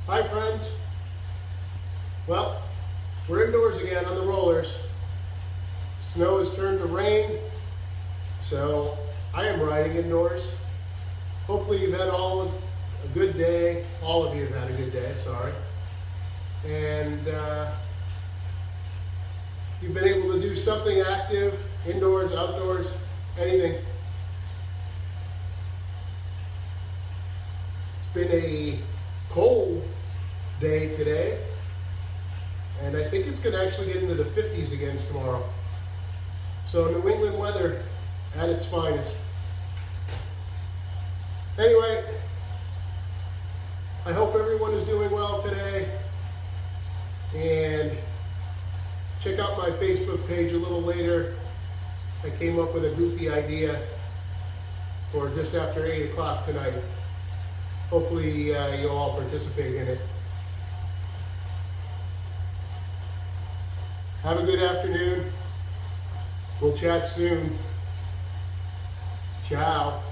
Hi friends. Well, we're indoors again on the rollers. Snow has turned to rain, so I am riding indoors. Hopefully you've had a good day. All of you have had a good day, sorry. And you've been able to do something active, indoors, outdoors, anything. It's been a cold day today, and I think it's going to actually get into the 50s again tomorrow. So New England weather at its finest. Anyway, I hope everyone is doing well today, and check out my Facebook page a little later. I came up with a goofy idea for just after 8 o'clock tonight. Hopefully you'll all participate in it. Have a good afternoon. We'll chat soon. Ciao.